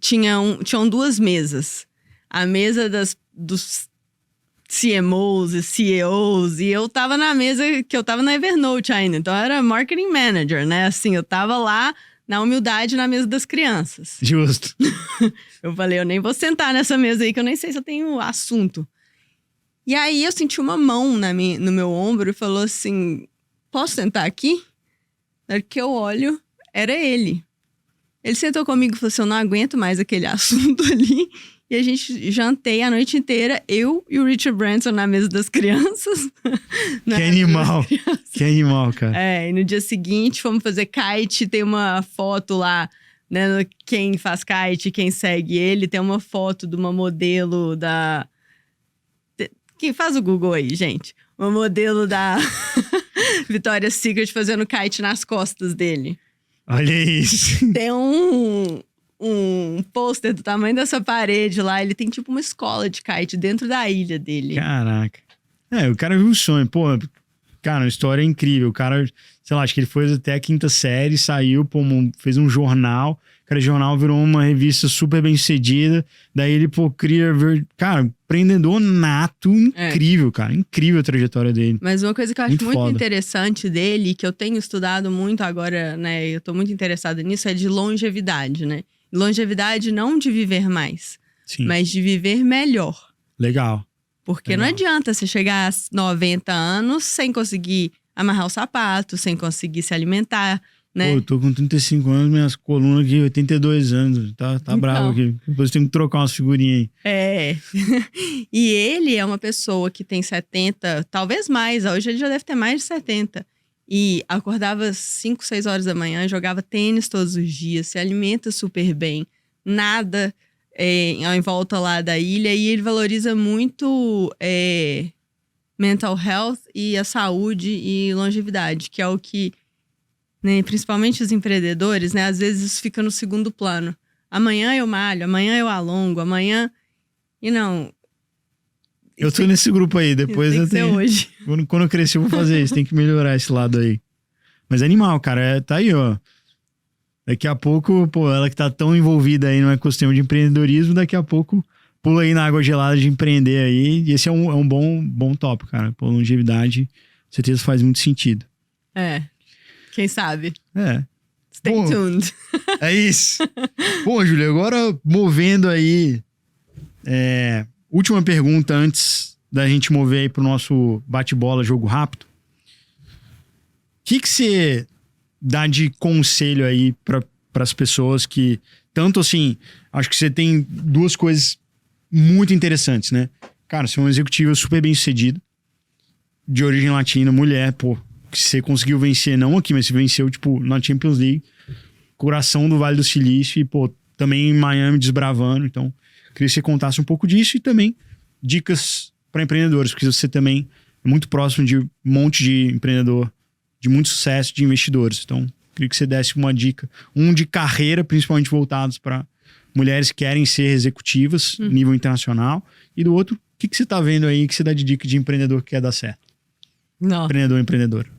Tinham duas mesas. A mesa dos CMOs e CEOs, e eu tava na mesa que eu tava na Evernote ainda. Então eu era marketing manager, né? Assim, eu tava lá na humildade na mesa das crianças. Justo. Eu falei, eu nem vou sentar nessa mesa aí, que eu nem sei se eu tenho assunto. E aí eu senti uma mão no meu ombro e falou assim, posso sentar aqui? Na hora que eu olho, era ele. Ele sentou comigo e falou assim, eu não aguento mais aquele assunto ali. E a gente jantei a noite inteira, eu e o Richard Branson na mesa das crianças. Que animal. Que animal, cara. E no dia seguinte fomos fazer kite, tem uma foto lá, né? Quem faz kite, quem segue ele, tem uma foto de uma modelo da... Quem faz o Google aí, gente? Uma modelo da Victoria's Secret fazendo kite nas costas dele. Olha isso. Tem um pôster do tamanho dessa parede lá. Ele tem tipo uma escola de kite dentro da ilha dele. Caraca. O cara viu um sonho. Pô, cara, uma história incrível. O cara, sei lá, acho que ele foi até a 5ª série, saiu, pô, fez um jornal. Cara, o jornal virou uma revista super bem sucedida. Daí ele, pô, cara, empreendedor nato, incrível, cara. Incrível a trajetória dele. Mas uma coisa que eu acho muito foda. interessante dele, que eu tenho estudado muito agora, né? Eu tô muito interessada nisso, é de longevidade, né? Longevidade não de viver mais, Sim. mas de viver melhor. Legal. Porque não adianta você chegar a 90 anos sem conseguir amarrar o sapato, sem conseguir se alimentar, né? Pô, eu tô com 35 anos, minhas colunas aqui, 82 anos. Tá Então. bravo aqui. Depois eu tenho que trocar umas figurinhas aí. E ele é uma pessoa que tem 70, talvez mais. Hoje ele já deve ter mais de 70. E acordava 5, 6 horas da manhã, jogava tênis todos os dias, se alimenta super bem. Nada em volta lá da ilha. E ele valoriza muito mental health e a saúde e longevidade, que é o que, né, principalmente os empreendedores, né, às vezes isso fica no segundo plano. Amanhã eu malho, amanhã eu alongo, amanhã... E não... Eu tô nesse grupo aí, depois tem eu que ser tenho... hoje. Quando eu crescer eu vou fazer isso, tem que melhorar esse lado aí. Mas é animal, cara, tá aí, ó. Daqui a pouco, pô, ela que tá tão envolvida aí no ecossistema de empreendedorismo, daqui a pouco pula aí na água gelada de empreender aí. E esse é um bom tópico, cara. Pô, longevidade, com certeza faz muito sentido. Quem sabe? Stay Bom, tuned. É isso. Bom, Júlia, agora movendo aí... última pergunta antes da gente mover aí pro nosso bate-bola, jogo rápido. O que você dá de conselho aí para as pessoas que... Tanto assim, acho que você tem duas coisas muito interessantes, né? Cara, você é um executivo super bem sucedido, de origem latina, mulher, pô, que você conseguiu vencer, não aqui, mas você venceu, tipo, na Champions League, coração do Vale do Silício e, pô, também em Miami desbravando. Então, queria que você contasse um pouco disso e também dicas para empreendedores, porque você também é muito próximo de um monte de empreendedor, de muito sucesso, de investidores. Então, queria que você desse uma dica, de carreira, principalmente voltados para mulheres que querem ser executivas, nível internacional, e do outro, o que você tá vendo aí que você dá de dica de empreendedor que quer dar certo? Não. Empreendedora.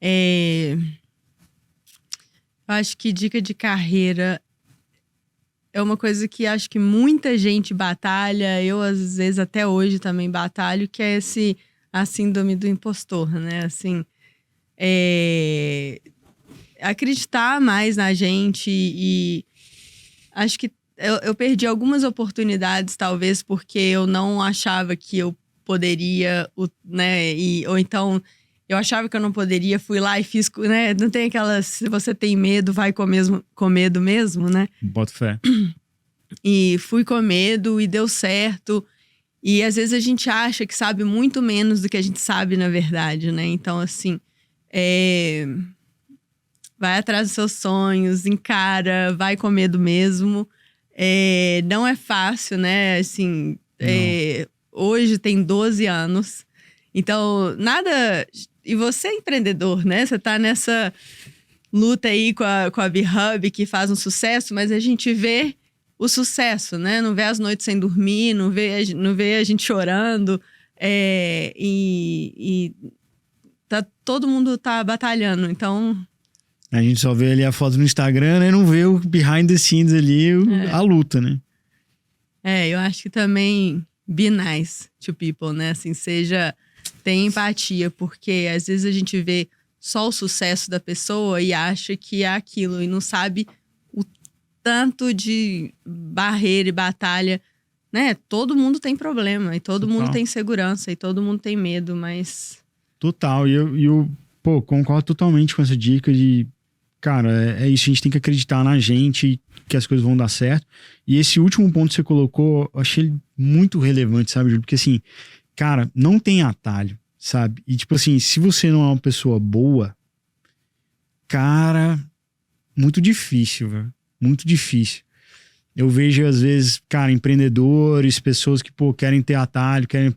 Eu acho que dica de carreira é uma coisa que acho que muita gente batalha, eu às vezes até hoje também batalho, que é a síndrome do impostor, né? Assim, é acreditar mais na gente e acho que eu perdi algumas oportunidades, talvez, porque eu não achava que eu poderia, né? Ou então, eu achava que eu não poderia, fui lá e fiz, né? Não tem aquela, se você tem medo, vai com medo mesmo, né? Boto fé. E fui com medo e deu certo. E às vezes a gente acha que sabe muito menos do que a gente sabe na verdade, né? Então, assim, vai atrás dos seus sonhos, encara, vai com medo mesmo. Não é fácil, né? Assim, hoje tem 12 anos. Então, nada... E você é empreendedor, né? Você tá nessa luta aí com a B-Hub, que faz um sucesso, mas a gente vê o sucesso, né? Não vê as noites sem dormir, não vê a gente chorando. Todo mundo tá batalhando, então... A gente só vê ali a foto no Instagram, né? E não vê o behind the scenes ali, a luta, né? Eu acho que também be nice to people, né? Assim, tem empatia, porque às vezes a gente vê só o sucesso da pessoa e acha que é aquilo, e não sabe o tanto de barreira e batalha, né? Todo mundo tem problema, e todo mundo tem insegurança, e todo mundo tem medo, mas... Total, e eu concordo totalmente com essa dica de... Cara, é isso, a gente tem que acreditar na gente, que as coisas vão dar certo. E esse último ponto que você colocou, eu achei ele muito relevante, sabe, Júlio? Porque assim, cara, não tem atalho, sabe? E tipo assim, se você não é uma pessoa boa, cara, muito difícil, velho. Muito difícil. Eu vejo, às vezes, cara, empreendedores, pessoas que, querem ter atalho, querem,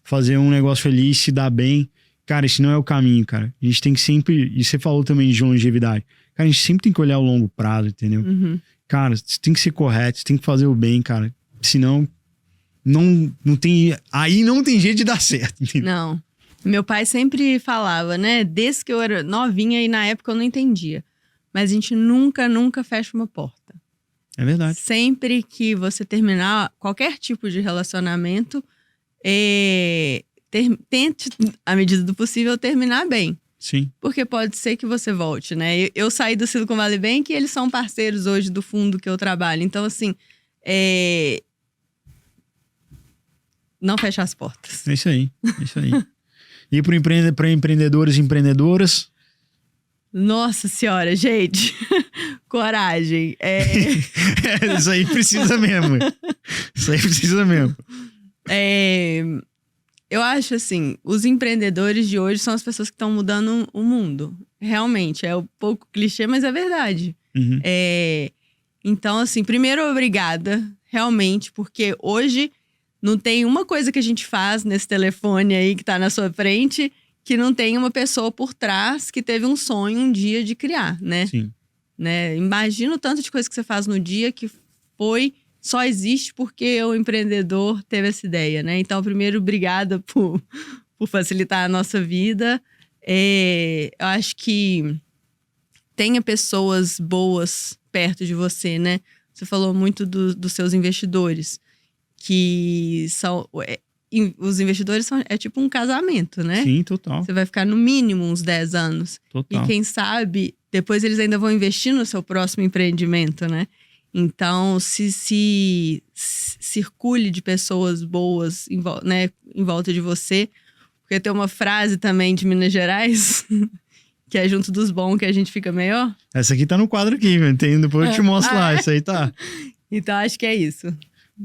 fazer um negócio ali, se dar bem. Cara, esse não é o caminho, cara. A gente tem que sempre... E você falou também de longevidade. Cara, a gente sempre tem que olhar o longo prazo, entendeu? Uhum. Cara, você tem que ser correto, você tem que fazer o bem, cara. Senão, não tem... Aí não tem jeito de dar certo, entendeu? Não. Meu pai sempre falava, né? Desde que eu era novinha e na época eu não entendia. Mas a gente nunca fecha uma porta. É verdade. Sempre que você terminar qualquer tipo de relacionamento, tente, à medida do possível, terminar bem. Sim. Porque pode ser que você volte, né? Eu saí do Silicon Valley Bank e eles são parceiros hoje do fundo que eu trabalho. Então, assim, não fechar as portas. É isso aí. E para empreendedores e empreendedoras? Nossa senhora, gente. Coragem. Isso aí precisa mesmo. Eu acho assim, os empreendedores de hoje são as pessoas que estão mudando o mundo. Realmente, é um pouco clichê, mas é verdade. Uhum. Então, assim, primeiro, obrigada, realmente, porque hoje não tem uma coisa que a gente faz nesse telefone aí que tá na sua frente que não tem uma pessoa por trás que teve um sonho um dia de criar, né? Sim. Né? Imagina o tanto de coisa que você faz no dia que só existe porque o empreendedor teve essa ideia, né? Então, primeiro, obrigada por facilitar a nossa vida. Eu acho que tenha pessoas boas perto de você, né? Você falou muito dos seus investidores, que são... os investidores é tipo um casamento, né? Sim, total. Você vai ficar no mínimo uns 10 anos. Total. E quem sabe, depois eles ainda vão investir no seu próximo empreendimento, né? Então, se circule de pessoas boas em volta de você. Porque tem uma frase também de Minas Gerais, que é junto dos bons que a gente fica melhor. Essa aqui tá no quadro aqui, depois eu te mostro lá. Isso aí tá. Então, acho que é isso.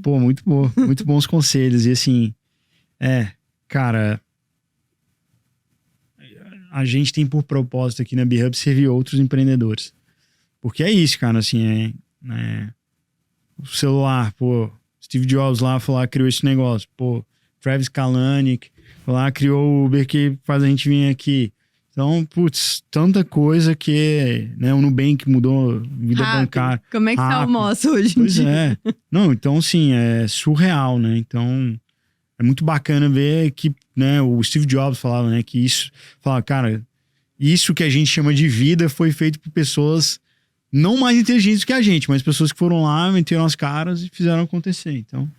Pô, muito bom. Muito bons conselhos. E assim, cara, a gente tem por propósito aqui na B-Hub servir outros empreendedores. Porque é isso, cara, assim, o celular, Steve Jobs lá criou esse negócio, Travis Kalanick lá criou o Uber que faz a gente vir aqui. Então, tanta coisa que, né, o Nubank mudou vida bancária. Como é que tá o almoço hoje em dia? Pois é. Não, então, assim, é surreal, né? Então, é muito bacana ver que, né, o Steve Jobs falava, né, que cara, isso que a gente chama de vida foi feito por pessoas não mais inteligentes que a gente, mas pessoas que foram lá, meteram as caras e fizeram acontecer. Então,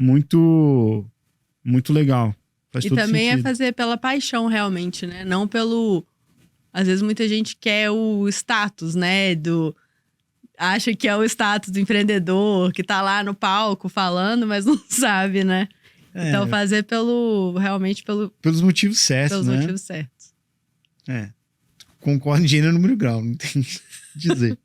muito, muito legal. Faz e todo também sentido. é fazer pela paixão, realmente, né? Não pelo Às vezes muita gente quer o status, né? Acha que é o status do empreendedor, que tá lá no palco falando, mas não sabe, né? Então fazer realmente pelos motivos certos, pelos né? motivos certos. Concordo em gênero, número e grau, não tem o que dizer.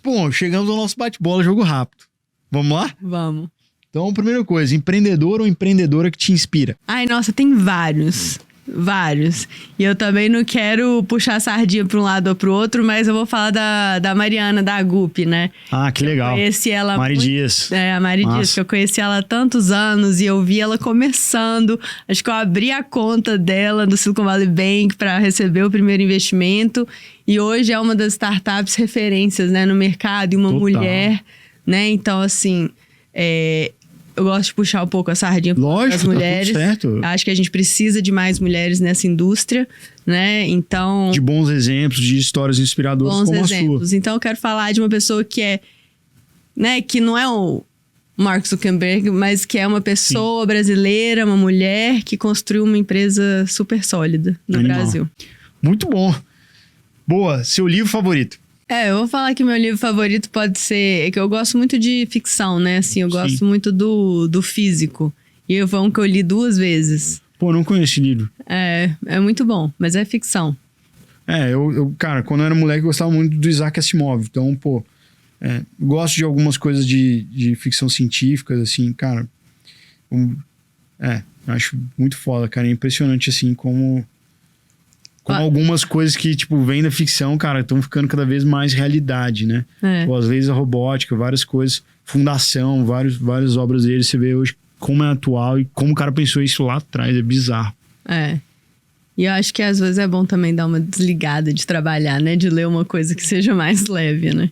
Bom, chegamos ao nosso bate-bola, jogo rápido. Vamos lá? Vamos. Então, primeira coisa, empreendedor ou empreendedora que te inspira? Ai, nossa, tem vários. Vários. E eu também não quero puxar a sardinha para um lado ou para o outro, mas eu vou falar da Mariana, da Agup, né? Ah, que legal. Eu conheci ela Mari Dias. A Mari Massa. Dias, que eu conheci ela há tantos anos e eu vi ela começando. Acho que eu abri a conta dela do Silicon Valley Bank para receber o primeiro investimento. E hoje é uma das startups referências, né, no mercado, e uma Total. mulher, né? Então, assim, eu gosto de puxar um pouco a sardinha Lógico, das mulheres. tá tudo certo. Acho que a gente precisa de mais mulheres nessa indústria, né? Então, De bons exemplos, de histórias inspiradoras bons como a exemplos. sua. Então, eu quero falar de uma pessoa que né, que não é o Mark Zuckerberg, mas que é uma pessoa brasileira, uma mulher que construiu uma empresa super sólida no Animal. Brasil. Muito bom. Boa, seu livro favorito? Eu vou falar que meu livro favorito pode ser... que eu gosto muito de ficção, né? Assim, eu gosto muito do físico. E foi um que eu li 2 vezes. Pô, não conheço esse livro. É muito bom, mas é ficção. Cara, quando eu era moleque, eu gostava muito do Isaac Asimov. Então, pô, gosto de algumas coisas de ficção científica, assim, cara. Acho muito foda, cara. É impressionante, assim, como algumas coisas que, tipo, vêm da ficção, cara, estão ficando cada vez mais realidade, né? Pô, as leis da robótica, várias coisas, Fundação, várias obras dele, você vê hoje como é atual e como o cara pensou isso lá atrás, é bizarro. E eu acho que às vezes é bom também dar uma desligada de trabalhar, né? De ler uma coisa que seja mais leve, né?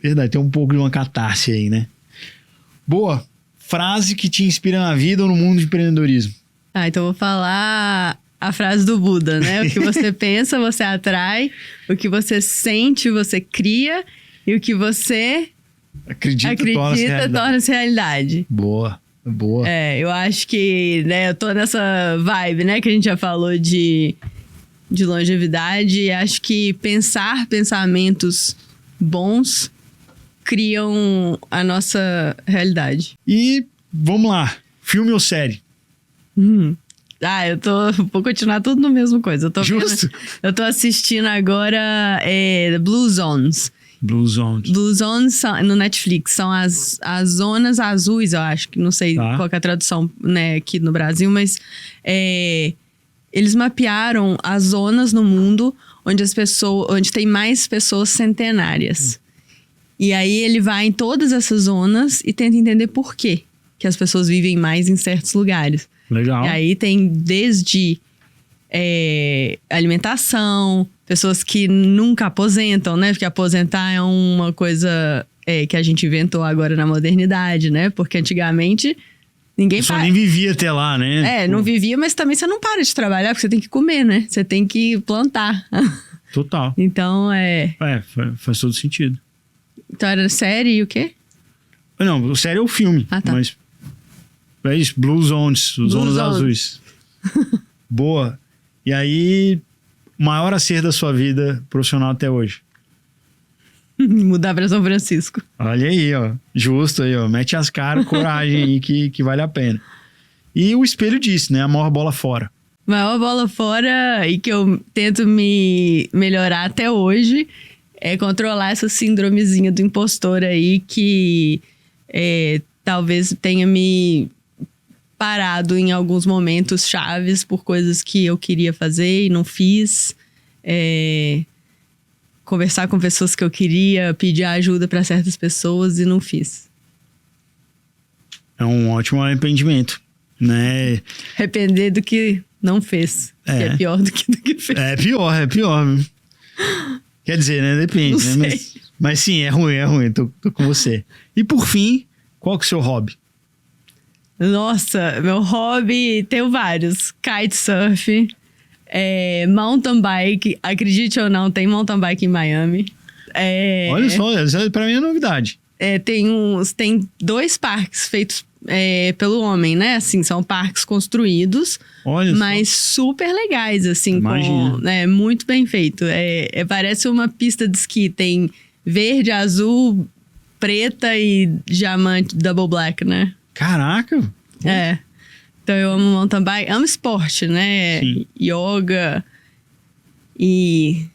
Verdade, tem um pouco de uma catarse aí, né? Boa, frase que te inspira na vida ou no mundo de empreendedorismo? Então eu vou falar a frase do Buda, né? O que você pensa, você atrai. O que você sente, você cria. E o que você acredita torna-se realidade. Boa. Eu acho que, né, eu tô nessa vibe, né? Que a gente já falou de longevidade. E acho que pensar pensamentos bons criam a nossa realidade. E vamos lá, filme ou série? Vou continuar tudo no mesmo coisa. Justo. Eu tô assistindo agora Blue Zones. Blue Zones no Netflix são as zonas azuis, eu acho, que não sei qual que é a tradução, né, aqui no Brasil, mas eles mapearam as zonas no mundo onde tem mais pessoas centenárias. E aí ele vai em todas essas zonas e tenta entender por quê que as pessoas vivem mais em certos lugares. Legal. E aí tem desde alimentação, pessoas que nunca aposentam, né? Porque aposentar é uma coisa que a gente inventou agora na modernidade, né? Porque antigamente ninguém nem vivia até lá, né? Não vivia, mas também você não para de trabalhar, porque você tem que comer, né? Você tem que plantar. Total. Então faz todo sentido. Então era série e o quê? Não, o série é o filme. Tá. Mas é isso, Blue Zones, zonas azuis. Boa. E aí, maior acerto da sua vida profissional até hoje? Mudar pra São Francisco. Olha aí, ó. Justo aí, ó. Mete as caras, coragem aí que vale a pena. E o espelho disso, né? A maior bola fora. Maior bola fora e que eu tento me melhorar até hoje é controlar essa síndromezinha do impostor aí que talvez tenha me parado em alguns momentos chaves por coisas que eu queria fazer e não fiz. Conversar com pessoas que eu queria, pedir ajuda para certas pessoas e não fiz. É um ótimo arrependimento, né? Arrepender do que não fez. Que é pior do que fez. É pior. Quer dizer, né? Depende, não né? sei. Mas sim, é ruim. Tô com você. E por fim, qual que é o seu hobby? Nossa, meu hobby, tenho vários. Kitesurf, mountain bike. Acredite ou não, tem mountain bike em Miami. Olha só, essa pra mim é novidade. tem 2 parques feitos pelo homem, né? Assim, são parques construídos, Olha mas super legais, assim, Imagina. muito bem feito. Parece uma pista de esqui, tem verde, azul, preta e diamante, double black, né? Caraca! Então eu amo mountain bike, amo esporte, né? Sim. Yoga e...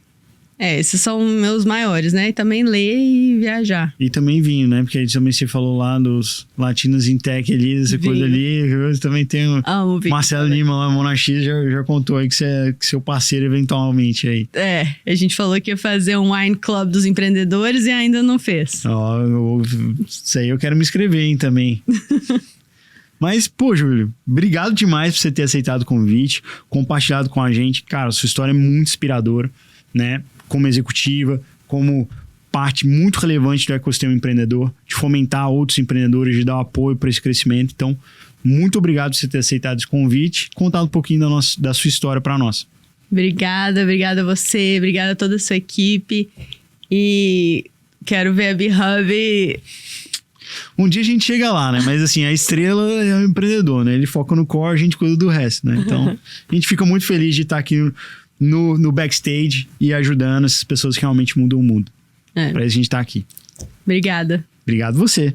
esses são meus maiores, né? E também ler e viajar. E também vinho, né? Porque também você falou lá dos Latinos in Tech ali, essa coisa ali. Eu também tenho... Amo vinho. Marcelo Lima lá, Monarchia, já contou aí que você é seu parceiro eventualmente aí. A gente falou que ia fazer um wine club dos empreendedores e ainda não fez. Isso aí eu quero me inscrever, hein, também. Mas, pô, Júlio, obrigado demais por você ter aceitado o convite, compartilhado com a gente. Cara, sua história é muito inspiradora, né? Como executiva, como parte muito relevante do ecossistema empreendedor, de fomentar outros empreendedores, de dar apoio para esse crescimento. Então, muito obrigado por você ter aceitado esse convite e contado um pouquinho da sua história para nós. Obrigada a você, obrigada a toda a sua equipe. E quero ver a B-Hub. Um dia a gente chega lá, né? Mas assim, a estrela é o empreendedor, né? Ele foca no core, a gente cuida do resto, né? Então, a gente fica muito feliz de estar aqui no backstage e ajudando essas pessoas que realmente mudam o mundo. Pra isso a gente tá aqui. Obrigada. Obrigado você.